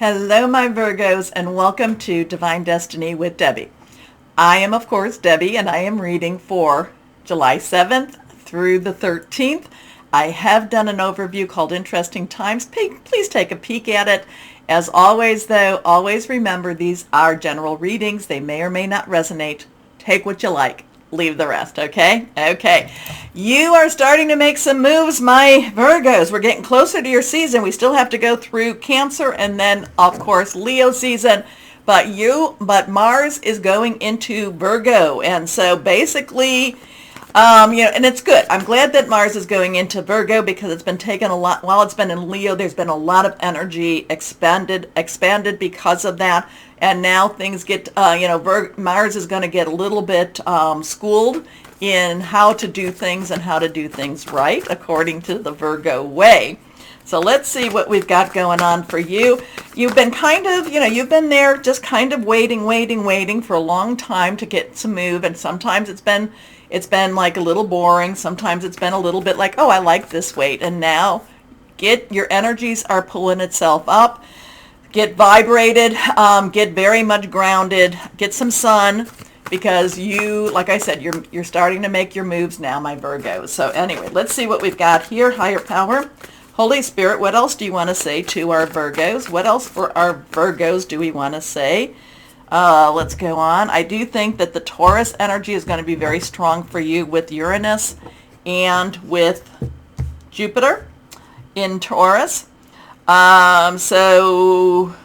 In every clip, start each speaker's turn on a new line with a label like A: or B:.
A: Hello, my Virgos, and welcome to Divine Destiny with Debbie. I am, of course, Debbie, and I am reading for July 7th through the 13th. I have done an overview called Interesting Times. Please take a peek at it. As always, though, always remember these are general readings. They may or may not resonate. Take what you like. Leave the rest, okay? Okay. You are starting to make some moves, my Virgos. We're getting closer to your season. We still have to go through Cancer and then, of course, Leo season. But Mars is going into Virgo. And so basically, and it's good. I'm glad that Mars is going into Virgo because it's been taken a lot. While it's been in Leo, there's been a lot of energy expanded because of that. And now things get, Mars is going to get a little bit schooled in how to do things and how to do things right, according to the Virgo way. So let's see what we've got going on for you. You've been you've been there just kind of waiting for a long time to get to move. And sometimes it's been like a little boring. Sometimes it's been a little bit like, oh, I like this wait. And now your energies are pulling itself up. Get vibrated, get very much grounded, get some sun, because like I said, you're starting to make your moves now, my Virgos. So anyway, let's see what we've got here. Higher power, Holy Spirit, what else do you want to say to our Virgos? What else for our Virgos do we want to say? Let's go on. I do think that the Taurus energy is going to be very strong for you with Uranus and with Jupiter in Taurus. So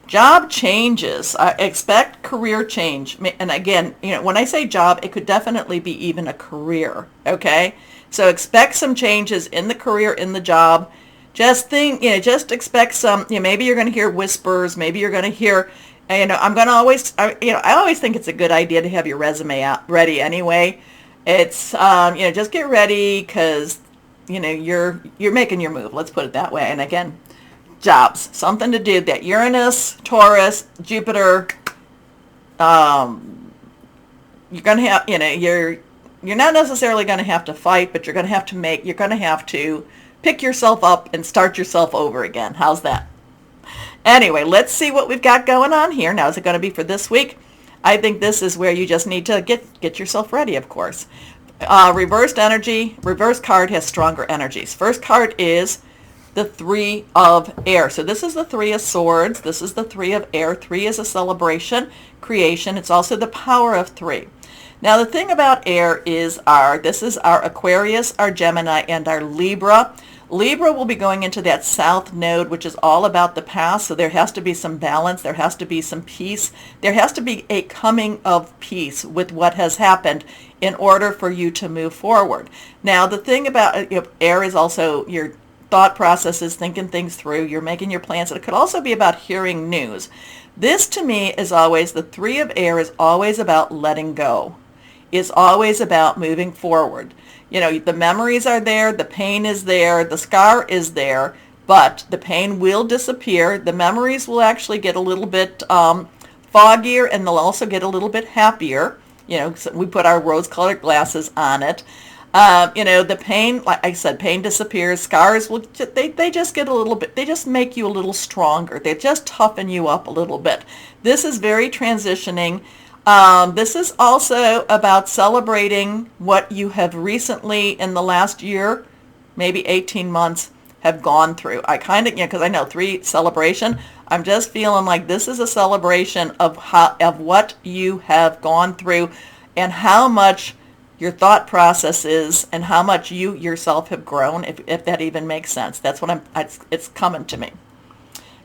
A: job changes. I expect career change. And again, when I say job, it could definitely be even a career. Okay. So expect some changes in the career, in the job. Just expect some, maybe you're going to hear whispers. Maybe you're going to hear, I always think it's a good idea to have your resume out ready anyway. It's, just get ready because you're making your move. Let's put it that way. And again, jobs, something to do that Uranus, Taurus, Jupiter. You're going to have, you're not necessarily going to have to fight, but you're going to have to pick yourself up and start yourself over again. How's that? Anyway, let's see what we've got going on here. Now, is it going to be for this week? I think this is where you just need to get yourself ready, of course. Reversed energy, reverse card has stronger energies. First card is the Three of Air. So this is the Three of Swords. This is the Three of Air. Three is a celebration, creation. It's also the power of three. Now the thing about air is this is our Aquarius, our Gemini, and our Libra. Libra will be going into that south node, which is all about the past. So there has to be some balance. There has to be some peace. There has to be a coming of peace with what has happened in order for you to move forward. Now, the thing about air is also your thought processes, thinking things through. You're making your plans. It could also be about hearing news. This, to me, is always, the Three of Air is always about letting go. It's always about moving forward. The memories are there, the pain is there, the scar is there, but the pain will disappear. The memories will actually get a little bit foggier, and they'll also get a little bit happier. So we put our rose-colored glasses on it. The pain, like I said, pain disappears. Scars they just get a little bit, they just make you a little stronger. They just toughen you up a little bit. This is very transitioning. This is also about celebrating what you have recently in the last year, maybe 18 months, have gone through. I because I know three celebration, I'm just feeling like this is a celebration of what you have gone through and how much your thought process is and how much you yourself have grown, if that even makes sense. That's what it's coming to me.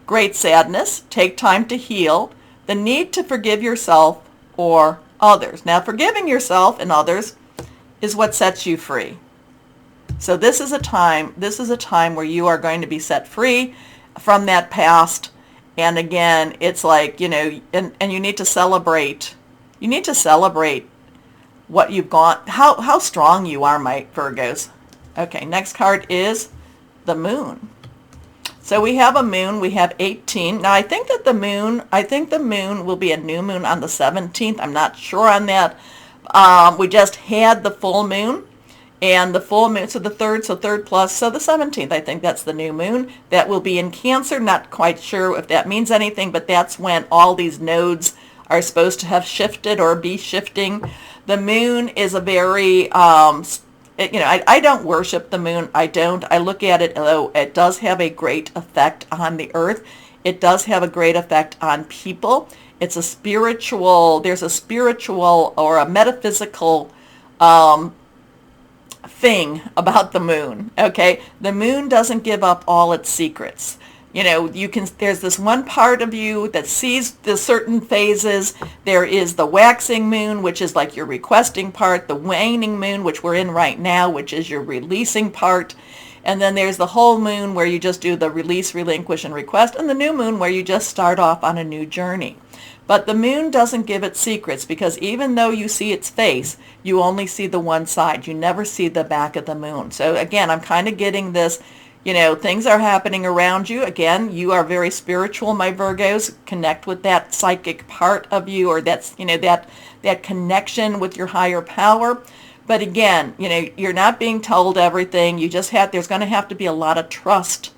A: Great sadness, take time to heal, the need to forgive yourself or others. Now, forgiving yourself and others is what sets you free. So this is a time where you are going to be set free from that past. And again, it's like, and you need to celebrate. You need to celebrate what you've gone, how strong you are, my Virgos. Okay, next card is the Moon. So we have a moon, we have 18. Now I think the moon will be a new moon on the 17th. I'm not sure on that. We just had the full moon, And the full moon, so the third, so third plus, so the 17th, I think that's the new moon. That will be in Cancer. Not quite sure if that means anything, but that's when all these nodes are supposed to have shifted or be shifting. The moon is a very, I don't worship the moon. I don't. I look at it, though, it does have a great effect on the earth. It does have a great effect on people. It's a spiritual, there's a spiritual or a metaphysical thing about the moon. Okay, the moon doesn't give up all its secrets. There's this one part of you that sees the certain phases. There is the waxing moon, which is like your requesting part, the waning moon, which we're in right now, which is your releasing part. And then there's the whole moon where you just do the release, relinquish, and request, and the new moon where you just start off on a new journey. But the moon doesn't give its secrets, because even though you see its face, you only see the one side. You never see the back of the moon. So again, I'm kind of getting this, things are happening around you. Again, you are very spiritual, my Virgos. Connect with that psychic part of you, or that's, that connection with your higher power. But again, you're not being told everything. There's going to have to be a lot of trust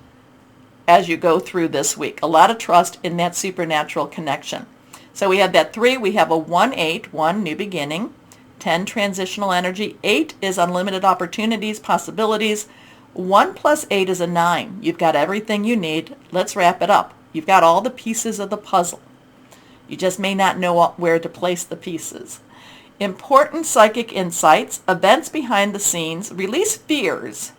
A: as you go through this week. A lot of trust in that supernatural connection. So we have that 3, we have a 1-8, 1 new beginning, 10 transitional energy, 8 is unlimited opportunities, possibilities, 1 plus 8 is a 9. You've got everything you need. Let's wrap it up. You've got all the pieces of the puzzle. You just may not know where to place the pieces. Important psychic insights, events behind the scenes, release fears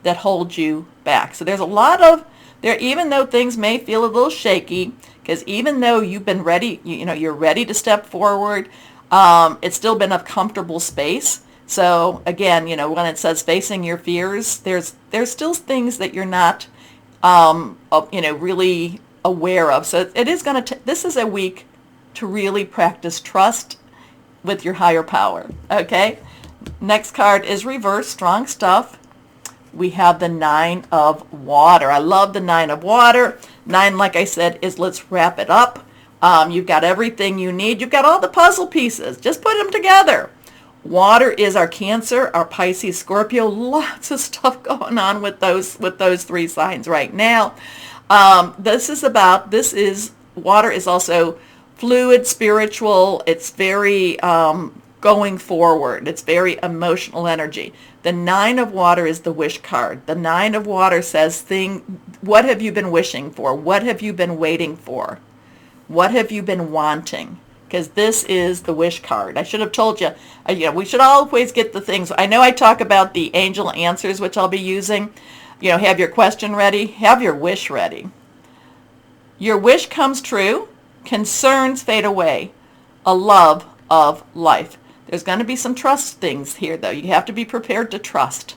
A: that hold you back. So there's a lot of, even though things may feel a little shaky, because even though you've been ready, you're ready to step forward, it's still been a comfortable space. So again, when it says facing your fears, there's still things that you're not, really aware of. So it is this is a week to really practice trust with your higher power. Okay. Next card is reverse, strong stuff. We have the 9 of water. I love the 9 of water. 9, like I said, is let's wrap it up. You've got everything you need. You've got all the puzzle pieces. Just put them together. Water is our Cancer, our Pisces, Scorpio. Lots of stuff going on with those 3 signs right now. Water is also fluid, spiritual. It's very going forward. It's very emotional energy. The 9 of water is the wish card. The 9 of water says, what have you been wishing for? What have you been waiting for? What have you been wanting? Because this is the wish card. I should have told you, we should always get the things. I know I talk about the angel answers, which I'll be using. Have your question ready. Have your wish ready. Your wish comes true. Concerns fade away. A love of life. There's going to be some trust things here, though. You have to be prepared to trust.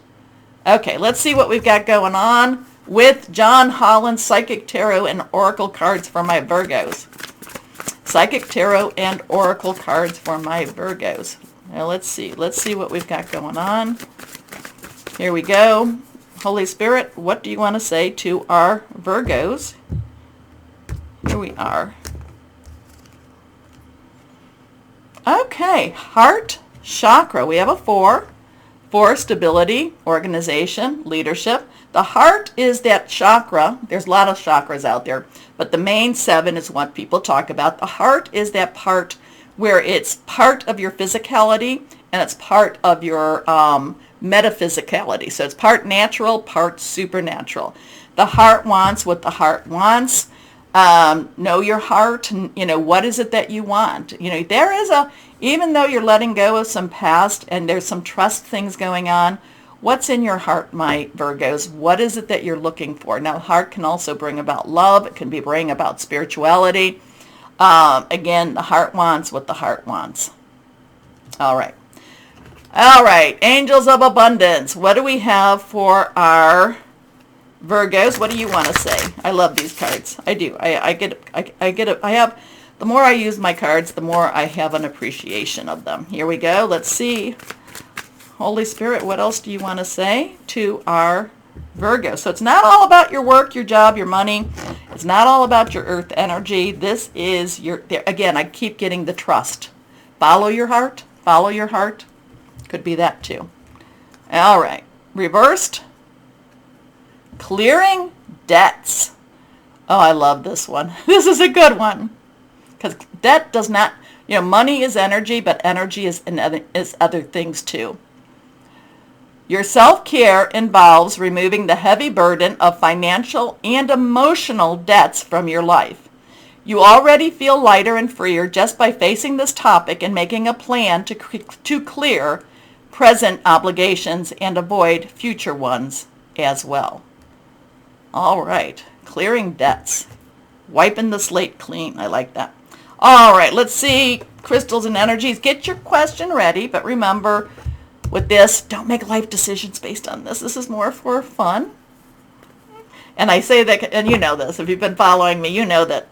A: Okay, let's see what we've got going on with John Holland's Psychic Tarot and Oracle cards for my Virgos. Psychic Tarot and Oracle cards for my Virgos. Now let's see. Let's see what we've got going on. Here we go. Holy Spirit, what do you want to say to our Virgos? Here we are. Okay, heart chakra. We have a 4. 4, stability, organization, leadership. The heart is that chakra. There's a lot of chakras out there, but the main 7 is what people talk about. The heart is that part where it's part of your physicality and it's part of your metaphysicality. So it's part natural, part supernatural. The heart wants what the heart wants. Know your heart, and what is it that you want. There is even though you're letting go of some past and there's some trust things going on, what's in your heart, my Virgos? What is it that you're looking for? Now, heart can also bring about love. It can bring about spirituality. Again, the heart wants what the heart wants. All right, angels of abundance. What do we have for our Virgos? What do you want to say? I love these cards. I do. The more I use my cards, the more I have an appreciation of them. Here we go. Let's see. Holy Spirit, what else do you want to say to our Virgo? So it's not all about your work, your job, your money. It's not all about your earth energy. This is again, I keep getting the trust. Follow your heart. Follow your heart. Could be that too. All right. Reversed. Clearing debts. Oh, I love this one. This is a good one. Because debt does not, money is energy, but energy is other things too. Your self-care involves removing the heavy burden of financial and emotional debts from your life. You already feel lighter and freer just by facing this topic and making a plan to clear present obligations and avoid future ones as well. All right, clearing debts. Wiping the slate clean. I like that. All right, let's see. Crystals and energies. Get your question ready, but remember, with this, don't make life decisions based on this. This is more for fun. And I say that, and you know this. If you've been following me, you know that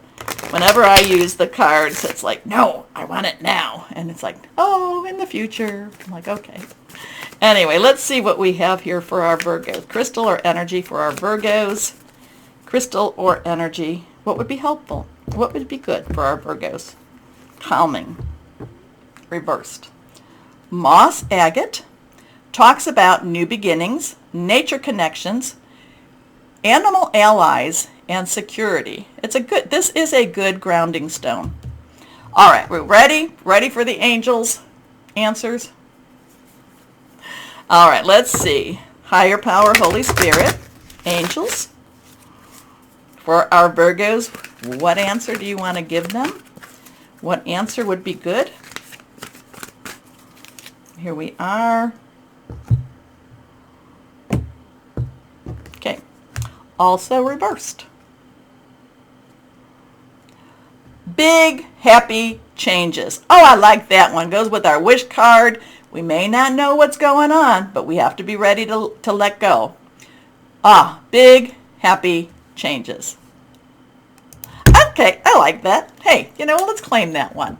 A: whenever I use the cards, it's like, no, I want it now. And it's like, oh, in the future. I'm like, okay. Anyway, let's see what we have here for our Virgos. Crystal or energy for our Virgos. Crystal or energy. What would be helpful? What would be good for our Virgos? Calming. Reversed. Moss agate talks about new beginnings, nature connections, animal allies, and security. This is a good grounding stone. All right, we're ready? Ready for the angels' answers? All right, let's see. Higher power, Holy Spirit, angels. For our Virgos, what answer do you want to give them? What answer would be good? Here we are. Okay. Also reversed. Big, happy changes. Oh, I like that one. Goes with our wish card. We may not know what's going on, but we have to be ready to let go. Big, happy changes. Okay, I like that. Hey, let's claim that one.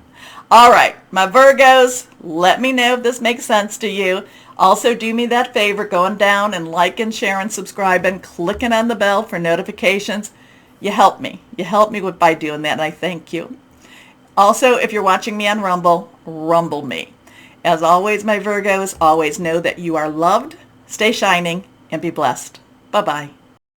A: All right, my Virgos, let me know if this makes sense to you. Also, do me that favor, going down and like and share and subscribe and clicking on the bell for notifications. You help me. You help me by doing that, and I thank you. Also, if you're watching me on Rumble, rumble me. As always, my Virgos, always know that you are loved, stay shining, and be blessed. Bye-bye.